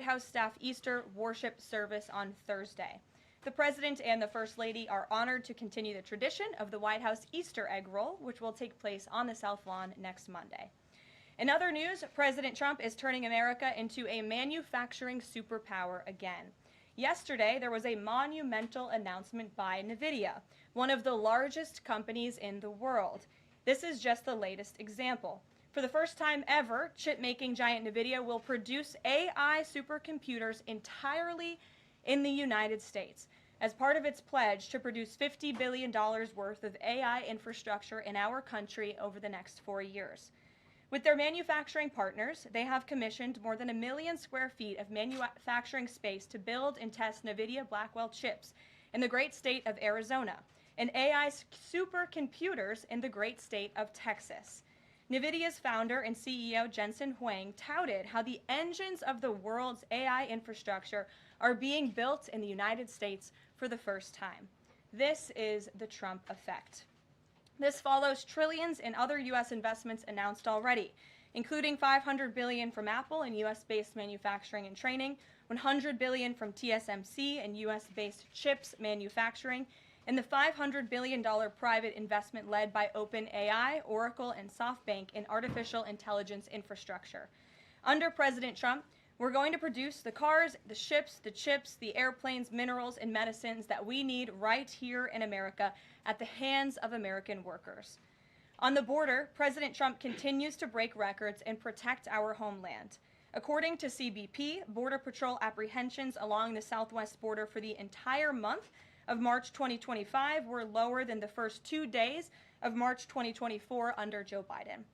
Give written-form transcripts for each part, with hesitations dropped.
White House staff Easter worship service on Thursday. The President and the First Lady are honored to continue the tradition of the White House Easter egg roll, which will take place on the South Lawn next Monday. In other news, President Trump is turning America into a manufacturing superpower again. Yesterday, there was a monumental announcement by NVIDIA, one of the largest companies in the world. This is just the latest example. For the first time ever, chip-making giant NVIDIA will produce AI supercomputers entirely in the United States as part of its pledge to produce $50 billion worth of AI infrastructure in our country over the next 4 years. With their manufacturing partners, they have commissioned more than 1 million square feet of manufacturing space to build and test NVIDIA Blackwell chips in the great state of Arizona and AI supercomputers in the great state of Texas. NVIDIA's founder and CEO Jensen Huang touted how the engines of the world's AI infrastructure are being built in the United States for the first time. This is the Trump effect. This follows trillions in other U.S. investments announced already, including $500 billion from Apple in U.S.-based manufacturing and training, $100 billion from TSMC and U.S.-based chips manufacturing, and the $500 billion private investment led by OpenAI, Oracle, and SoftBank in artificial intelligence infrastructure. Under President Trump, we're going to produce the cars, the ships, the chips, the airplanes, minerals, and medicines that we need right here in America at the hands of American workers. On the border, President Trump continues to break records and protect our homeland. According to CBP, Border Patrol apprehensions along the southwest border for the entire month of March 2025 were lower than the first 2 days of March 2024 under Joe Biden.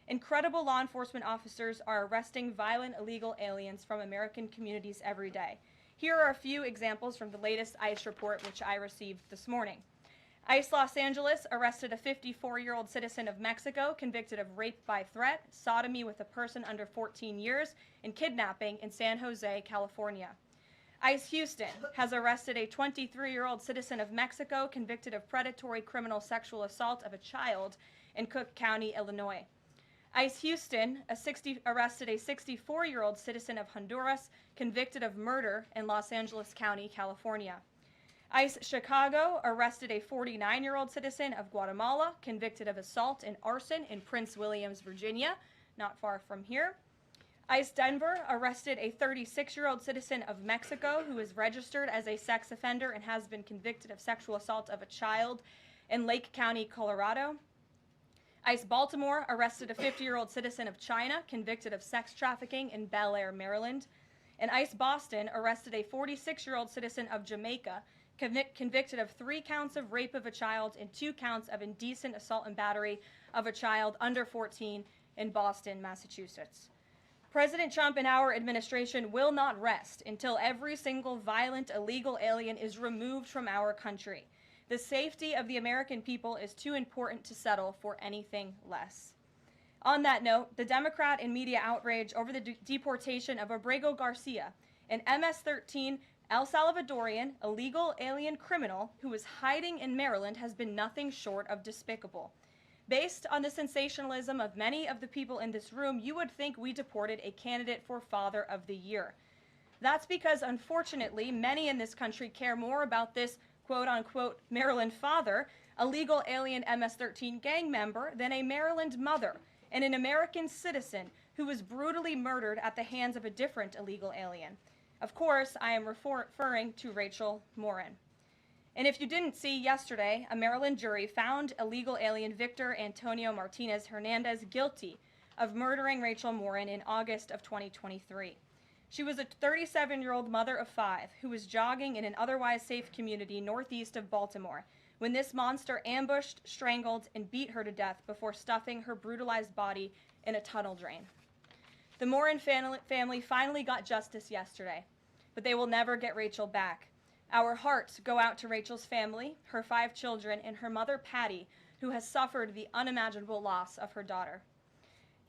Incredible law enforcement officers are arresting violent illegal aliens from American communities every day. Here are a few examples from the latest ICE report, which I received this morning. ICE Los Angeles arrested a 54-year-old citizen of Mexico convicted of rape by threat, sodomy with a person under 14 years, and kidnapping in San Jose, California. ICE Houston has arrested a 23-year-old citizen of Mexico convicted of predatory criminal sexual assault of a child in Cook County, Illinois. ICE Houston arrested a 64-year-old citizen of Honduras convicted of murder in Los Angeles County, California. ICE Chicago arrested a 49-year-old citizen of Guatemala convicted of assault and arson in Prince Williams, Virginia, not far from here. ICE Denver arrested a 36-year-old citizen of Mexico who is registered as a sex offender and has been convicted of sexual assault of a child in Lake County, Colorado. ICE Baltimore arrested a 50-year-old citizen of China convicted of sex trafficking in Bel Air, Maryland. And ICE Boston arrested a 46-year-old citizen of Jamaica convicted of 3 counts of rape of a child and 2 counts of indecent assault and battery of a child under 14 in Boston, Massachusetts. President Trump and our administration will not rest until every single violent illegal alien is removed from our country. The safety of the American people is too important to settle for anything less. On that note, the Democrat and media outrage over the deportation of Abrego Garcia, an MS-13 El Salvadorian illegal alien criminal who is hiding in Maryland, has been nothing short of despicable. Based on the sensationalism of many of the people in this room, you would think we deported a candidate for Father of the Year. That's because, unfortunately, many in this country care more about this quote-unquote Maryland father, a legal alien MS-13 gang member, than a Maryland mother and an American citizen who was brutally murdered at the hands of a different illegal alien. Of course, I am referring to Rachel Morin. And if you didn't see yesterday, a Maryland jury found illegal alien Victor Antonio Martinez Hernandez guilty of murdering Rachel Morin in August of 2023. She was a 37-year-old mother of 5 who was jogging in an otherwise safe community northeast of Baltimore when this monster ambushed, strangled, and beat her to death before stuffing her brutalized body in a tunnel drain. The Morin family finally got justice yesterday, but they will never get Rachel back. Our hearts go out to Rachel's family, her 5 children, and her mother, Patty, who has suffered the unimaginable loss of her daughter.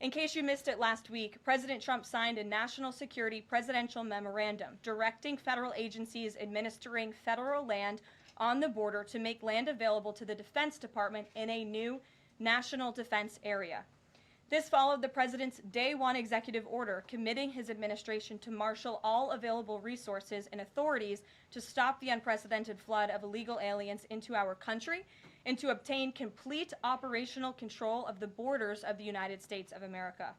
In case you missed it last week, President Trump signed a national security presidential memorandum directing federal agencies administering federal land on the border to make land available to the Defense Department in a new national defense area. This followed the president's Day 1 executive order committing his administration to marshal all available resources and authorities to stop the unprecedented flood of illegal aliens into our country and to obtain complete operational control of the borders of the United States of America.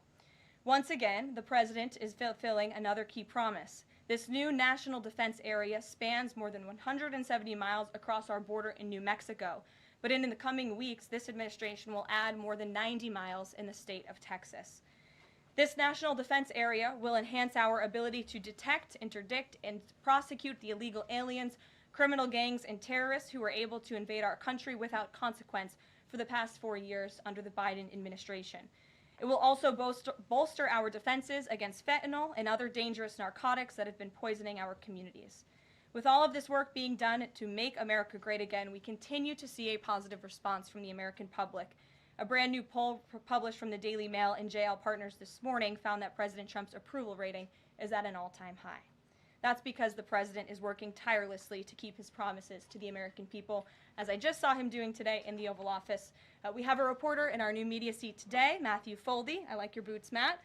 Once again, the president is fulfilling another key promise. This new national defense area spans more than 170 miles across our border in New Mexico. But in the coming weeks, this administration will add more than 90 miles in the state of Texas. This national defense area will enhance our ability to detect, interdict, and prosecute the illegal aliens, criminal gangs, and terrorists who were able to invade our country without consequence for the past 4 years under the Biden administration. It will also bolster our defenses against fentanyl and other dangerous narcotics that have been poisoning our communities. With all of this work being done to make America great again, we continue to see a positive response from the American public. A brand new poll published from the Daily Mail and JL Partners this morning found that President Trump's approval rating is at an all-time high. That's because the president is working tirelessly to keep his promises to the American people, as I just saw him doing today in the Oval Office. We have a reporter in our new media seat today, Matthew Foldy. I like your boots, Matt,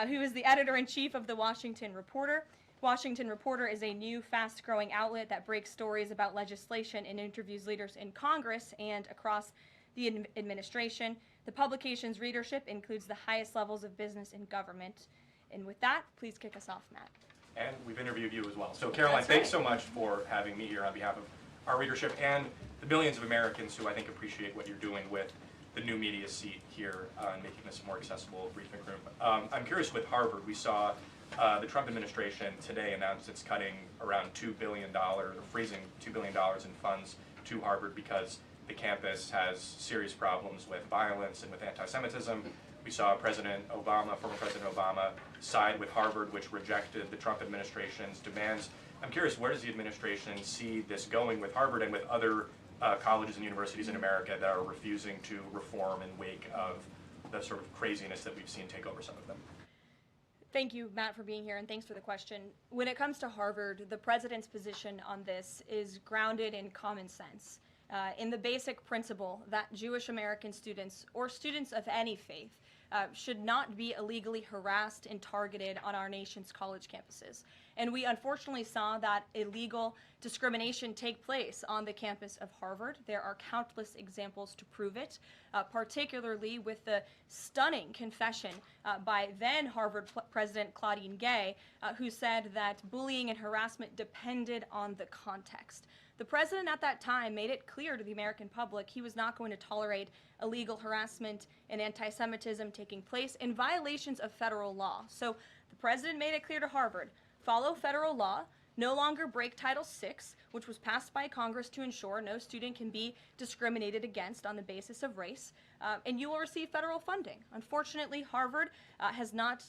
who is the editor-in-chief of the Washington Reporter. Washington Reporter is a new, fast-growing outlet that breaks stories about legislation and interviews leaders in Congress and across the administration. The publication's readership includes the highest levels of business and government. And with that, please kick us off, Matt. And we've interviewed you as well. So Caroline, thanks so much for having me here on behalf of our readership and the millions of Americans who I think appreciate what you're doing with the new media seat here and making this a more accessible briefing room. I'm curious with Harvard, we saw the Trump administration today announced it's cutting around $2 billion, or freezing $2 billion in funds to Harvard because the campus has serious problems with violence and with anti-Semitism. We saw President Obama, former President Obama, side with Harvard, which rejected the Trump administration's demands. I'm curious, where does the administration see this going with Harvard and with other colleges and universities in America that are refusing to reform in wake of the sort of craziness that we've seen take over some of them? Thank you, Matt, for being here, and thanks for the question. When it comes to Harvard, the president's position on this is grounded in common sense, in the basic principle that Jewish American students, or students of any faith, should not be illegally harassed and targeted on our nation's college campuses. And we unfortunately saw that illegal discrimination take place on the campus of Harvard. There are countless examples to prove it, particularly with the stunning confession by then Harvard President Claudine Gay, who said that bullying and harassment depended on the context. The president at that time made it clear to the American public he was not going to tolerate illegal harassment and anti-Semitism taking place in violations of federal law. So the president made it clear to Harvard, follow federal law, no longer break Title VI, which was passed by Congress to ensure no student can be discriminated against on the basis of race, and you will receive federal funding. Unfortunately, Harvard has not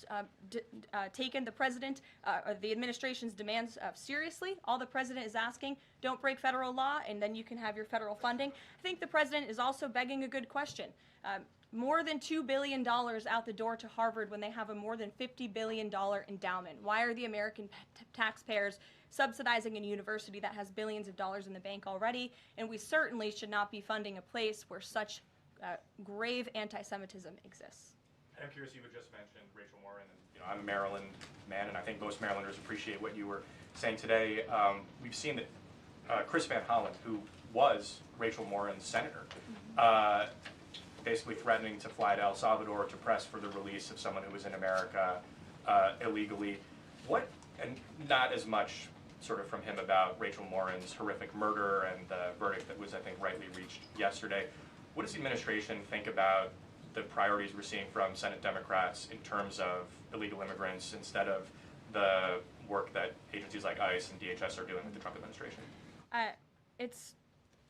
taken the president or the administration's demands seriously. All the president is asking, don't break federal law, and then you can have your federal funding. I think the president is also begging a good question. More than $2 billion out the door to Harvard when they have a more than $50 billion endowment. Why are the American taxpayers subsidizing a university that has billions of dollars in the bank already? And we certainly should not be funding a place where such grave anti-Semitism exists. I'm curious, you had just mentioned Rachel Warren, and I'm a Maryland man, and I think most Marylanders appreciate what you were saying today. We've seen that Chris Van Hollen, who was Rachel Warren's senator, basically threatening to fly to El Salvador to press for the release of someone who was in America illegally. And not as much sort of from him about Rachel Warren's horrific murder and the verdict that was, I think, rightly reached yesterday. What does the administration think about the priorities we're seeing from Senate Democrats in terms of illegal immigrants instead of the work that agencies like ICE and DHS are doing with the Trump administration? It's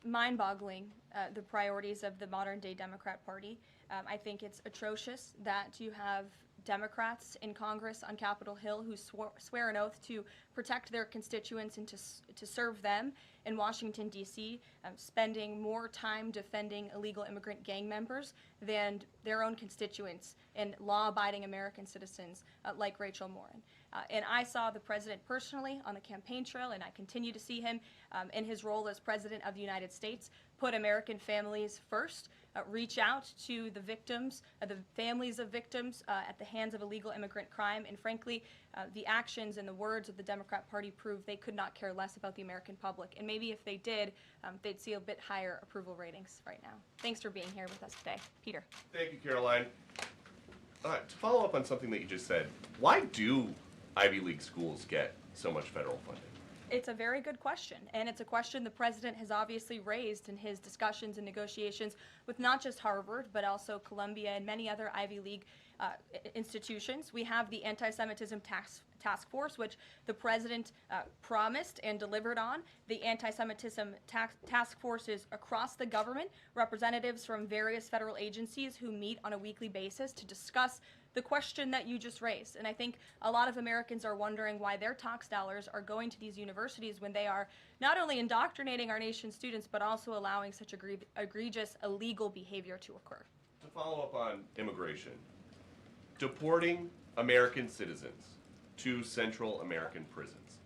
mind-boggling, the priorities of the modern-day Democrat Party. I think it's atrocious that you have Democrats in Congress on Capitol Hill who swear an oath to protect their constituents and to serve them in Washington, D.C., spending more time defending illegal immigrant gang members than their own constituents and law-abiding American citizens like Rachel Warren. And I saw the president personally on the campaign trail, and I continue to see him in his role as President of the United States put American families first, reach out to the victims, the families of victims at the hands of illegal immigrant crime. And frankly, the actions and the words of the Democrat Party prove they could not care less about the American public. And maybe if they did, they'd see a bit higher approval ratings right now. Thanks for being here with us today. Peter. Thank you, Caroline. To follow up on something that you just said, why do Ivy League schools get so much federal funding? It's a very good question, and it's a question the president has obviously raised in his discussions and negotiations with not just Harvard, but also Columbia and many other Ivy League institutions. We have the Anti-Semitism Task Force, which the president promised and delivered on. The Anti-Semitism Task Force is across the government, representatives from various federal agencies who meet on a weekly basis to discuss the question that you just raised. And I think a lot of Americans are wondering why their tax dollars are going to these universities when they are not only indoctrinating our nation's students, but also allowing such egregious illegal behavior to occur. To follow up on immigration, deporting American citizens to Central American prisons,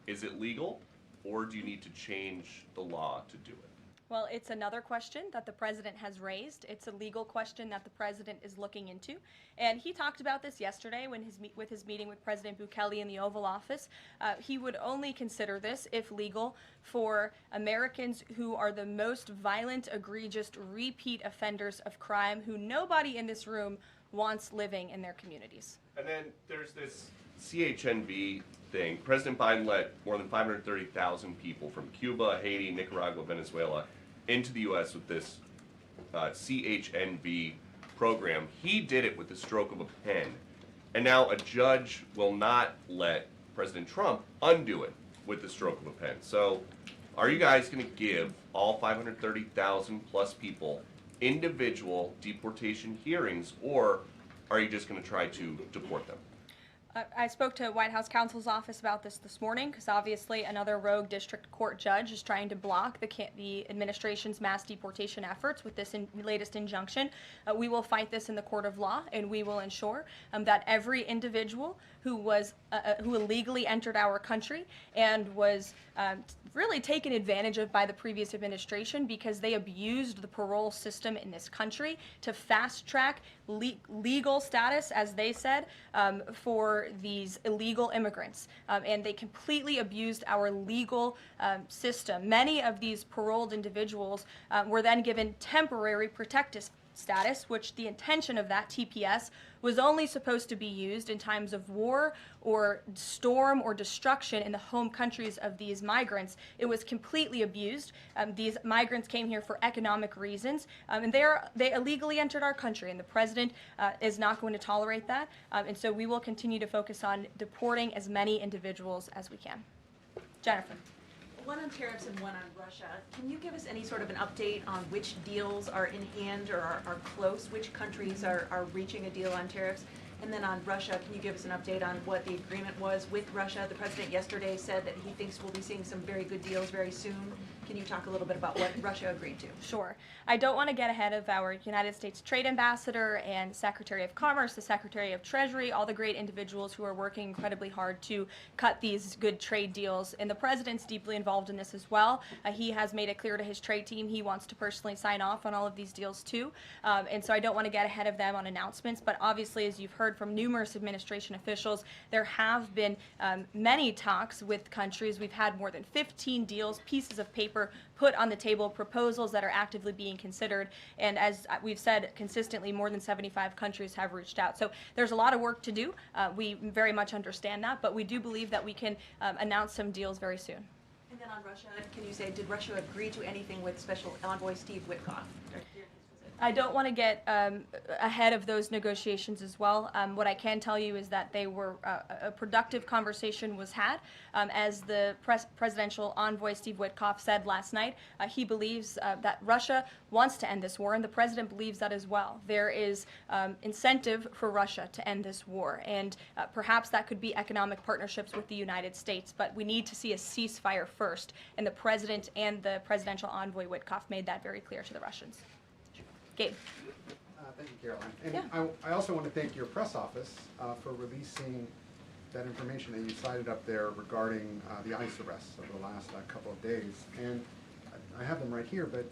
is it legal, or do you need to change the law to do it? Well, it's another question that the president has raised. It's a legal question that the president is looking into. And he talked about this yesterday when with his meeting with President Bukele in the Oval Office. He would only consider this, if legal, for Americans who are the most violent, egregious, repeat offenders of crime who nobody in this room wants living in their communities. And then there's this CHNV thing. President Biden let more than 530,000 people from Cuba, Haiti, Nicaragua, Venezuela into the U.S. with this CHNV program. He did it with the stroke of a pen. And now a judge will not let President Trump undo it with the stroke of a pen. So are you guys going to give all 530,000 plus people individual deportation hearings, or are you just going to try to deport them? I spoke to White House counsel's office about this morning because obviously another rogue district court judge is trying to block the administration's mass deportation efforts with this latest injunction. We will fight this in the court of law, and we will ensure that every individual who illegally entered our country and was really taken advantage of by the previous administration because they abused the parole system in this country to fast track legal status, as they said, for these illegal immigrants. And they completely abused our legal system. Many of these paroled individuals were then given temporary protective status, which the intention of that TPS was only supposed to be used in times of war or storm or destruction in the home countries of these migrants. It was completely abused. These migrants came here for economic reasons, and they illegally entered our country, and the president is not going to tolerate that. And so we will continue to focus on deporting as many individuals as we can. Jennifer. One on tariffs and one on Russia. Can you give us any sort of an update on which deals are in hand or are close? Which countries are reaching a deal on tariffs? And then on Russia, can you give us an update on what the agreement was with Russia? The president yesterday said that he thinks we'll be seeing some very good deals very soon. Can you talk a little bit about what Russia agreed to? Sure. I don't want to get ahead of our United States Trade Ambassador and Secretary of Commerce, the Secretary of Treasury, all the great individuals who are working incredibly hard to cut these good trade deals. And the president's deeply involved in this as well. He has made it clear to his trade team he wants to personally sign off on all of these deals too. And so I don't want to get ahead of them on announcements. But obviously, as you've heard from numerous administration officials, there have been many talks with countries. We've had more than 15 deals, pieces of paper put on the table, proposals that are actively being considered, and as we've said consistently, more than 75 countries have reached out. So there's a lot of work to do. We very much understand that, but we do believe that we can announce some deals very soon. And then on Russia, can you say, did Russia agree to anything with Special Envoy Steve Witkoff? I don't want to get ahead of those negotiations as well. What I can tell you is that they were a productive conversation was had. As the presidential envoy Steve Witkoff said last night, he believes that Russia wants to end this war, and the president believes that as well. There is incentive for Russia to end this war, and perhaps that could be economic partnerships with the United States, but we need to see a ceasefire first, and the president and the presidential envoy Witkoff made that very clear to the Russians. Gabe. Thank you, Caroline. And Yeah. I also want to thank your press office for releasing that information that you cited up there regarding the ICE arrests over the last couple of days. And I have them right here, but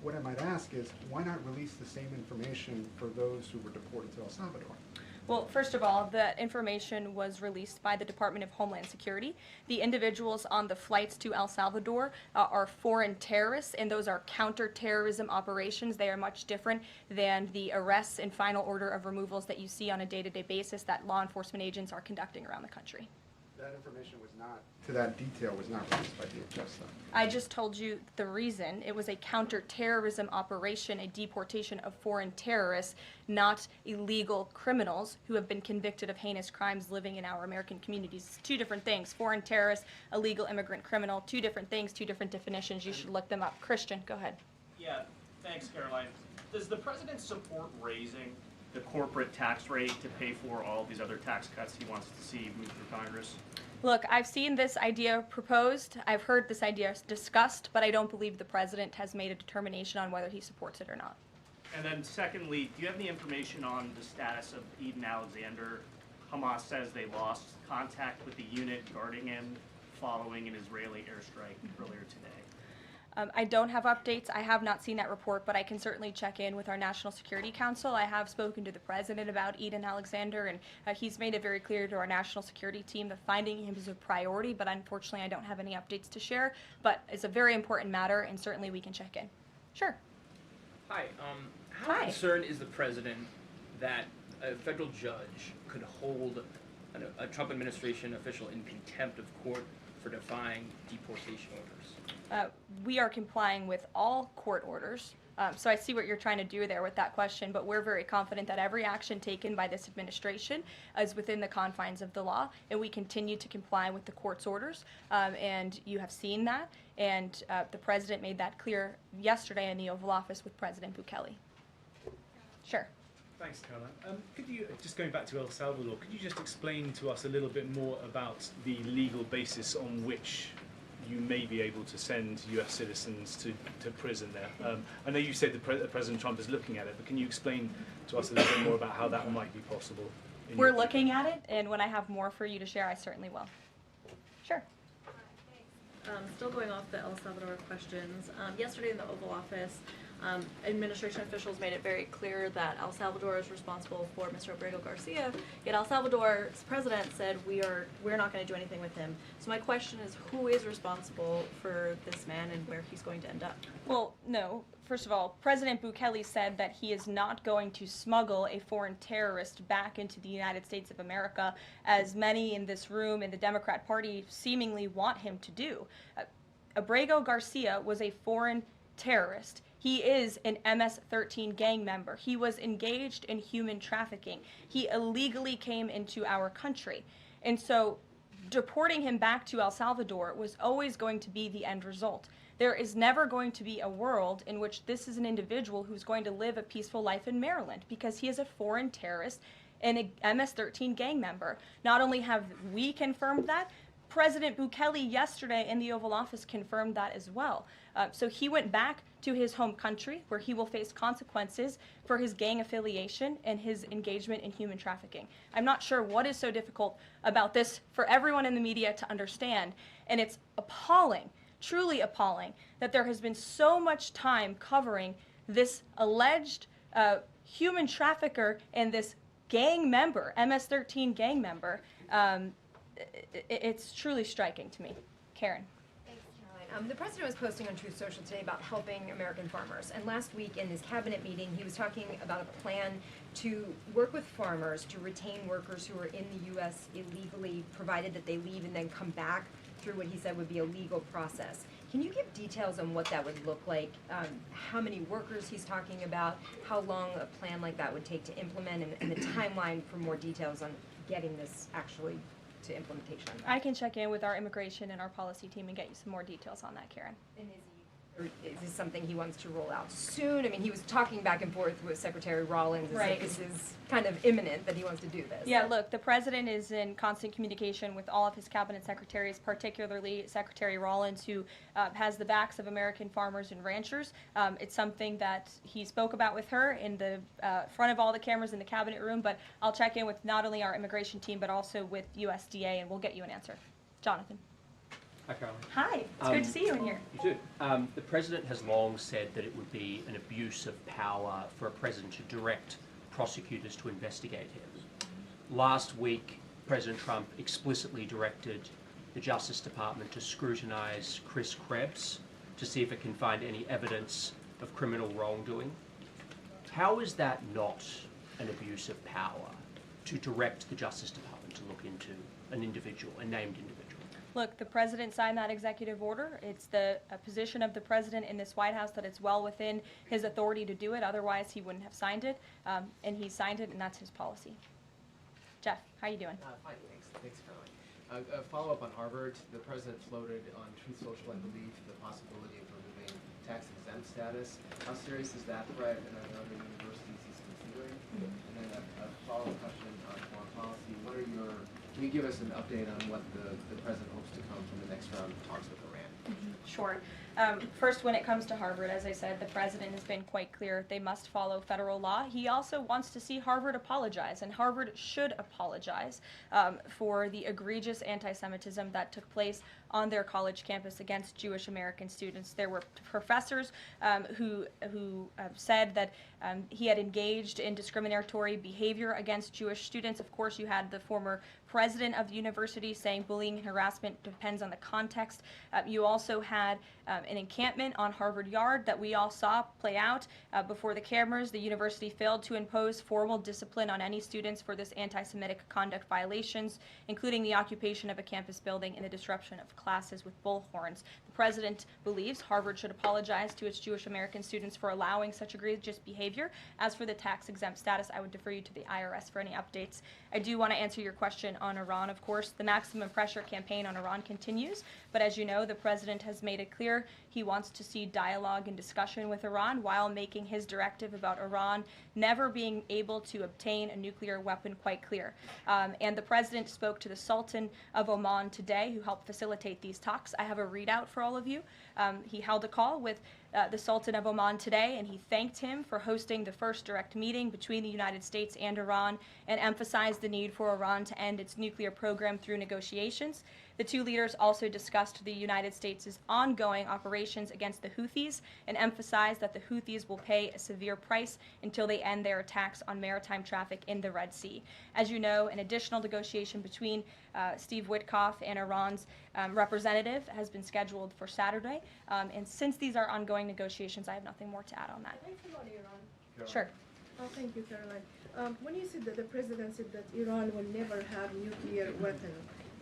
what I might ask is, why not release the same information for those who were deported to El Salvador? Well, first of all, the information was released by the Department of Homeland Security. The individuals on the flights to El Salvador are foreign terrorists, and those are counterterrorism operations. They are much different than the arrests and final order of removals that you see on a day-to-day basis that law enforcement agents are conducting around the country. That information was not, to that detail, was not released by DHS, though. I just told you the reason. It was a counterterrorism operation, a deportation of foreign terrorists, not illegal criminals who have been convicted of heinous crimes living in our American communities. It's two different things. Foreign terrorist, illegal immigrant criminal, two different things, two different definitions. You should look them up. Christian, go ahead. Yeah, thanks, Caroline. Does the president support raising the corporate tax rate to pay for all these other tax cuts he wants to see move through Congress? Look, I've seen this idea proposed, I've heard this idea discussed, but I don't believe the president has made a determination on whether he supports it or not. And then secondly, do you have any information on the status of Eden Alexander? Hamas says they lost contact with the unit guarding him following an Israeli airstrike earlier today. I don't have updates. I have not seen that report, but I can certainly check in with our National Security Council. I have spoken to the president about Eden Alexander, and he's made it very clear to our national security team that finding him is a priority, but unfortunately I don't have any updates to share. But it's a very important matter, and certainly we can check in. Sure. Hi. How Hi. concerned is the president that a federal judge could hold a Trump administration official in contempt of court for defying deportation orders? We are complying with all court orders. So I see what you're trying to do there with that question, but we're very confident that every action taken by this administration is within the confines of the law, and we continue to comply with the court's orders. And you have seen that, and the president made that clear yesterday in the Oval Office with President Bukele. Sure. Thanks, Caroline. Could you, just going back to El Salvador, could you just explain to us a little bit more about the legal basis on which you may be able to send US citizens to prison there? I know you said that President Trump is looking at it, but can you explain to us a little bit more about how that might be possible? We're looking at it, and when I have more for you to share, I certainly will. Sure. Still going off the El Salvador questions, yesterday in the Oval Office, administration officials made it very clear that El Salvador is responsible for Mr. Abrego Garcia, yet El Salvador's president said we're not going to do anything with him. So my question is, who is responsible for this man and where he's going to end up? Well, no. First of all, President Bukele said that he is not going to smuggle a foreign terrorist back into the United States of America, as many in this room in the Democrat Party seemingly want him to do. Abrego Garcia was a foreign terrorist. He is an MS-13 gang member. He was engaged in human trafficking. He illegally came into our country. And so deporting him back to El Salvador was always going to be the end result. There is never going to be a world in which this is an individual who's going to live a peaceful life in Maryland, because he is a foreign terrorist and a MS-13 gang member. Not only have we confirmed that, President Bukele yesterday in the Oval Office confirmed that as well. So he went back to his home country, where he will face consequences for his gang affiliation and his engagement in human trafficking. I'm not sure what is so difficult about this for everyone in the media to understand, and it's appalling, truly appalling, that there has been so much time covering this alleged human trafficker and this gang member, MS-13 gang member. It's truly striking to me. Karen. Thanks, Caroline. The president was posting on Truth Social today about helping American farmers. And last week in his cabinet meeting, he was talking about a plan to work with farmers to retain workers who are in the U.S. illegally, provided that they leave and then come back through what he said would be a legal process. Can you give details on what that would look like? How many workers he's talking about? How long a plan like that would take to implement, and the timeline for more details on getting this actually to implementation? I can check in with our immigration and our policy team and get you some more details on that, Karen. And is this something he wants to roll out soon? I mean, he was talking back and forth with Secretary Rawlings. Right. This is kind of imminent that he wants to do this. Yeah, look, the president is in constant communication with all of his cabinet secretaries, particularly Secretary Rawlings, who has the backs of American farmers and ranchers. It's something that he spoke about with her in the front of all the cameras in the cabinet room, but I'll check in with not only our immigration team, but also with USDA, and we'll get you an answer. Jonathan. Hi, Caroline. Hi, it's good to see you in here. You too. The president has long said that it would be an abuse of power for a president to direct prosecutors to investigate him. Last week, President Trump explicitly directed the Justice Department to scrutinize Chris Krebs to see if it can find any evidence of criminal wrongdoing. How is that not an abuse of power to direct the Justice Department to look into an individual, a named individual? Look, the president signed that executive order. It's the position of the president in this White House that it's well within his authority to do it. Otherwise, he wouldn't have signed it. And he signed it, and that's his policy. Jeff, how you doing? Fine, thanks, Caroline. A follow-up on Harvard. The president floated on Truth Social, I believe, the possibility of removing tax-exempt status. How serious is that threat, and are there other universities he's considering? And then a follow-up question on foreign policy. Can you give us an update on what the president hopes to come from the next round of talks with Iran? Sure. First, when it comes to Harvard, as I said, the president has been quite clear they must follow federal law. He also wants to see Harvard apologize, and Harvard should apologize for the egregious anti-Semitism that took place on their college campus against Jewish American students. There were professors who said that he had engaged in discriminatory behavior against Jewish students. Of course, you had the former president of the university saying bullying and harassment depends on the context. You also had an encampment on Harvard Yard that we all saw play out before the cameras. The university failed to impose formal discipline on any students for this anti-Semitic conduct violations, including the occupation of a campus building and the disruption of classes with bullhorns. The president believes Harvard should apologize to its Jewish American students for allowing such egregious behavior. As for the tax-exempt status, I would defer you to the IRS for any updates. I do want to answer your question on Iran, of course. The maximum pressure campaign on Iran continues, but as you know, the president has made it clear he wants to see dialogue and discussion with Iran while making his directive about Iran never being able to obtain a nuclear weapon quite clear. And the president spoke to the Sultan of Oman today, who helped facilitate these talks. I have a readout for all of you. He held a call with the Sultan of Oman today, and he thanked him for hosting the first direct meeting between the United States and Iran and emphasized the need for Iran to end its nuclear program through negotiations. The two leaders also discussed the United States' ongoing operations against the Houthis and emphasized that the Houthis will pay a severe price until they end their attacks on maritime traffic in the Red Sea. As you know, an additional negotiation between Steve Witkoff and Iran's representative has been scheduled for Saturday. And since these are ongoing negotiations, I have nothing more to add on that. Thanks about Iran. Sure. Oh, thank you, Caroline. When you said that the president said that Iran will never have nuclear weapon,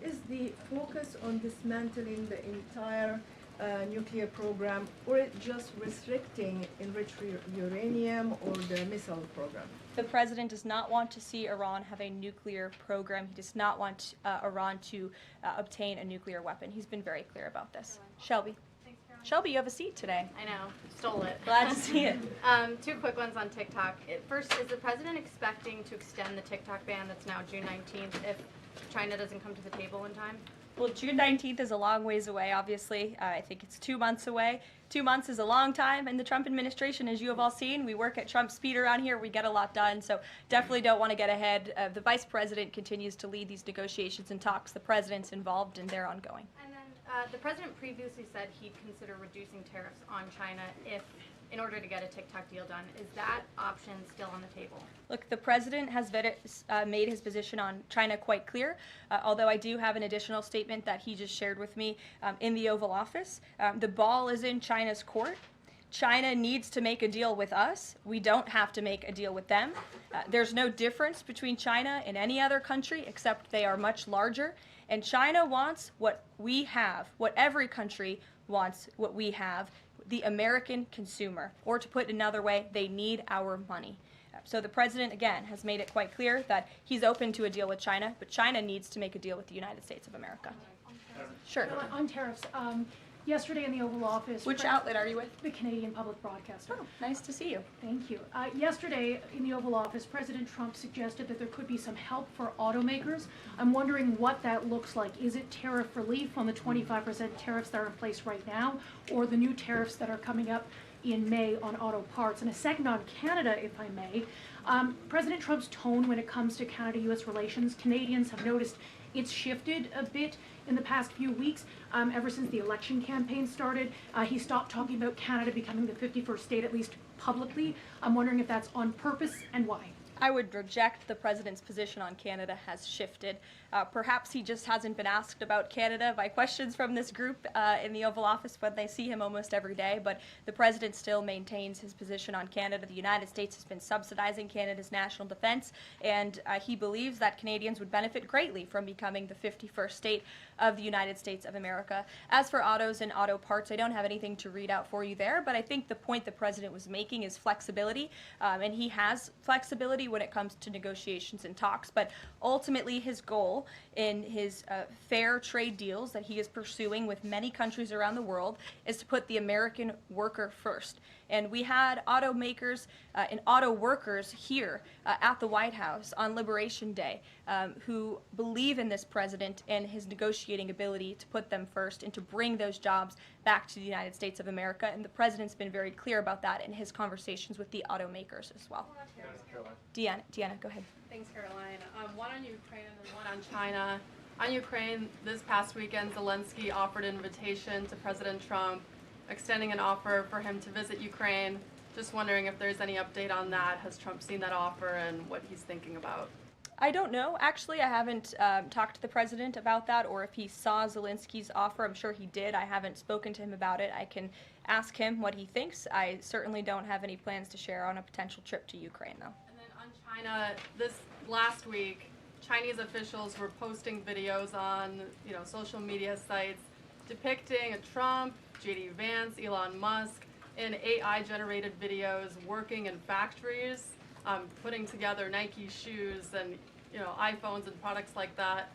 is the focus on dismantling the entire nuclear program, or it just restricting enriched uranium or the missile program? The president does not want to see Iran have a nuclear program. He does not want Iran to obtain a nuclear weapon. He's been very clear about this. Shelby. Thanks, Caroline. Shelby, you have a seat today. I know, stole it. Glad to see it. Two quick ones on TikTok. First, is the president expecting to extend the TikTok ban that's now June 19th if China doesn't come to the table in time? Well, June 19th is a long ways away, obviously. I think it's 2 months away. 2 months is a long time in the Trump administration, as you have all seen. We work at Trump speed around here. We get a lot done, so definitely don't want to get ahead. The vice president continues to lead these negotiations and talks. The president's involved, and they're ongoing. And then the president previously said he'd consider reducing tariffs on China in order to get a TikTok deal done. Is that option still on the table? Look, the president has made his position on China quite clear, although I do have an additional statement that he just shared with me in the Oval Office. The ball is in China's court. China needs to make a deal with us. We don't have to make a deal with them. There's no difference between China and any other country except they are much larger. And China wants what we have, what every country wants, what we have, the American consumer. Or to put it another way, they need our money. So the president, again, has made it quite clear that he's open to a deal with China, but China needs to make a deal with the United States of America. Sure. On tariffs, yesterday in the Oval Office. Which outlet are you with? The Canadian Public Broadcaster. Oh, nice to see you. Thank you. Yesterday in the Oval Office, President Trump suggested that there could be some help for automakers. I'm wondering what that looks like. Is it tariff relief on the 25% tariffs that are in place right now, or the new tariffs that are coming up in May on auto parts? And a second on Canada, if I may. President Trump's tone when it comes to Canada-U.S. relations, Canadians have noticed It's shifted a bit in the past few weeks, ever since the election campaign started. He stopped talking about Canada becoming the 51st state, at least publicly. I'm wondering if that's on purpose and why. I would reject the president's position on Canada has shifted. Perhaps he just hasn't been asked about Canada by questions from this group in the Oval Office when they see him almost every day, but the president still maintains his position on Canada. The United States has been subsidizing Canada's national defense, and he believes that Canadians would benefit greatly from becoming the 51st state of the United States of America. As for autos and auto parts, I don't have anything to read out for you there, but I think the point the president was making is flexibility, and he has flexibility when it comes to negotiations and talks, but ultimately his goal in his fair trade deals that he is pursuing with many countries around the world is to put the American worker first. And we had automakers and auto workers here at the White House on Liberation Day who believe in this president and his negotiating ability to put them first and to bring those jobs back to the United States of America. And the president's been very clear about that in his conversations with the automakers as well. Deanna, go ahead. Thanks, Caroline. One on Ukraine and one on China. On Ukraine, this past weekend, Zelensky offered an invitation to President Trump, extending an offer for him to visit Ukraine. Just wondering if there's any update on that. Has Trump seen that offer and what he's thinking about? I don't know. Actually, I haven't talked to the president about that, or if he saw Zelensky's offer. I'm sure he did. I haven't spoken to him about it. I can ask him what he thinks. I certainly don't have any plans to share on a potential trip to Ukraine, though. And then on China, this last week, Chinese officials were posting videos on, social media sites depicting Trump, J.D. Vance, Elon Musk, in AI-generated videos working in factories, putting together Nike shoes and iPhones and products like that.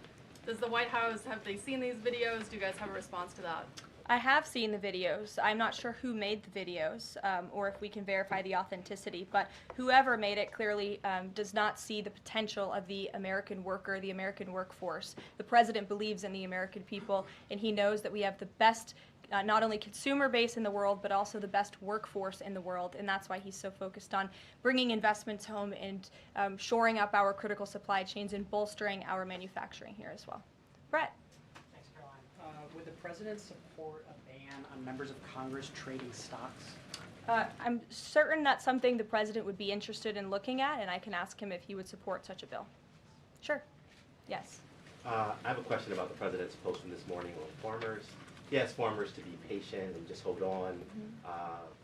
Does the White House, have they seen these videos? Do you guys have a response to that? I have seen the videos. I'm not sure who made the videos or if we can verify the authenticity, but whoever made it clearly does not see the potential of the American worker, the American workforce. The president believes in the American people, and he knows that we have the best not only consumer base in the world, but also the best workforce in the world, and that's why he's so focused on bringing investments home and shoring up our critical supply chains and bolstering our manufacturing here as well. Brett. Thanks, Caroline. Would the president support a ban on members of Congress trading stocks? I'm certain that's something the president would be interested in looking at, and I can ask him if he would support such a bill. Sure. Yes. I have a question about the president's posting this morning on farmers. He asked farmers to be patient and just hold on.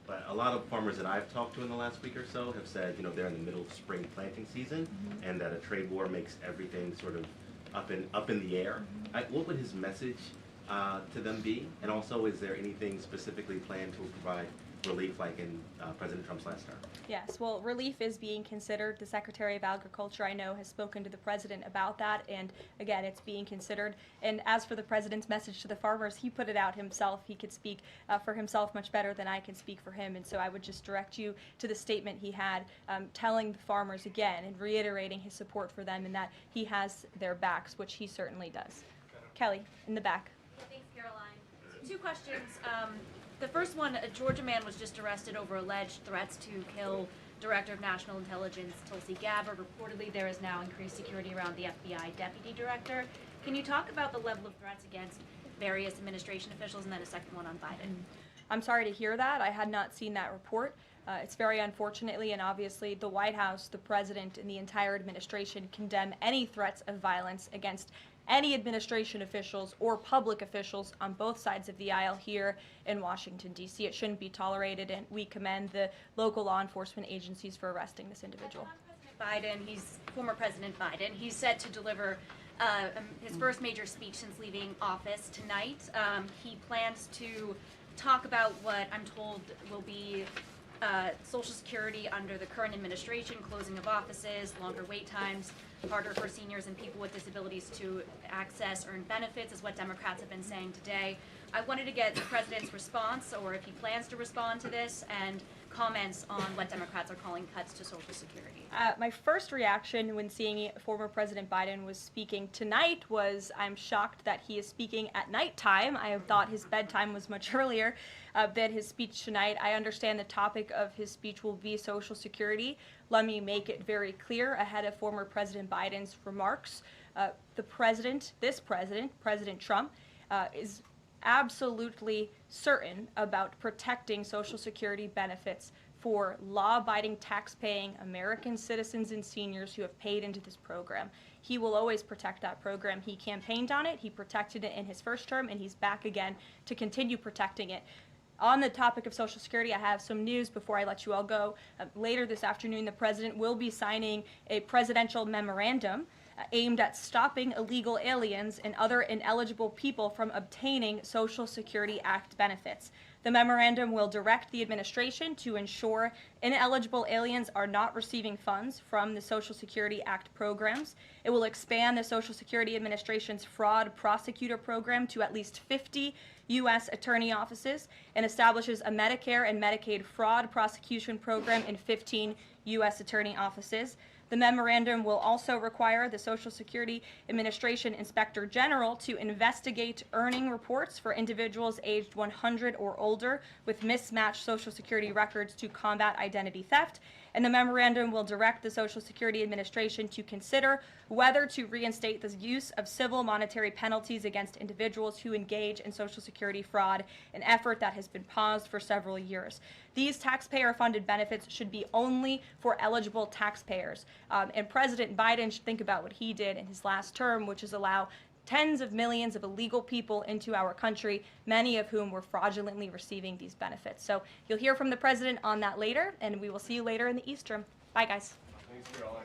But a lot of farmers that I've talked to in the last week or so have said, they're in the middle of spring planting season, and that a trade war makes everything sort of up in the air. What would his message to them be? And also, is there anything specifically planned to provide relief like in President Trump's last term? Yes, well, relief is being considered. The Secretary of Agriculture, I know, has spoken to the president about that, and again, it's being considered. And as for the president's message to the farmers, he put it out himself. He could speak for himself much better than I can speak for him, and so I would just direct you to the statement he had telling the farmers again and reiterating his support for them and that he has their backs, which he certainly does. Kelly, in the back. Thanks, Caroline. Two questions. The first one, a Georgia man was just arrested over alleged threats to kill Director of National Intelligence Tulsi Gabbard. Reportedly, there is now increased security around the FBI Deputy Director. Can you talk about the level of threats against various administration officials, and then a second one on Biden? I'm sorry to hear that. I had not seen that report. It's very unfortunately, and obviously the White House, the president, and the entire administration condemn any threats of violence against any administration officials or public officials on both sides of the aisle here in Washington, D.C. It shouldn't be tolerated, and we commend the local law enforcement agencies for arresting this individual. Former President Biden, he's set to deliver his first major speech since leaving office tonight. He plans to talk about what I'm told will be Social Security under the current administration, closing of offices, longer wait times, harder for seniors and people with disabilities to access earned benefits, is what Democrats have been saying today. I wanted to get the president's response, or if he plans to respond to this, and comments on what Democrats are calling cuts to Social Security. My first reaction when seeing former President Biden was speaking tonight was I'm shocked that he is speaking at nighttime. I thought his bedtime was much earlier than his speech tonight. I understand the topic of his speech will be Social Security. Let me make it very clear ahead of former President Biden's remarks. President Trump, is absolutely certain about protecting Social Security benefits for law-abiding, tax-paying American citizens and seniors who have paid into this program. He will always protect that program. He campaigned on it, he protected it in his first term, and he's back again to continue protecting it. On the topic of Social Security, I have some news before I let you all go. Later this afternoon, the President will be signing a presidential memorandum aimed at stopping illegal aliens and other ineligible people from obtaining Social Security Act benefits. The memorandum will direct the administration to ensure ineligible aliens are not receiving funds from the Social Security Act programs. It will expand the Social Security Administration's fraud prosecutor program to at least 50 U.S. attorney offices and establishes a Medicare and Medicaid fraud prosecution program in 15 U.S. attorney offices. The memorandum will also require the Social Security Administration Inspector General to investigate earning reports for individuals aged 100 or older with mismatched Social Security records to combat identity theft. And the memorandum will direct the Social Security Administration to consider whether to reinstate the use of civil monetary penalties against individuals who engage in Social Security fraud, an effort that has been paused for several years. These taxpayer-funded benefits should be only for eligible taxpayers. And President Biden should think about what he did in his last term, which is allow tens of millions of illegal people into our country, many of whom were fraudulently receiving these benefits. So you'll hear from the President on that later, and we will see you later in the East Room. Bye, guys. Thanks, Caroline.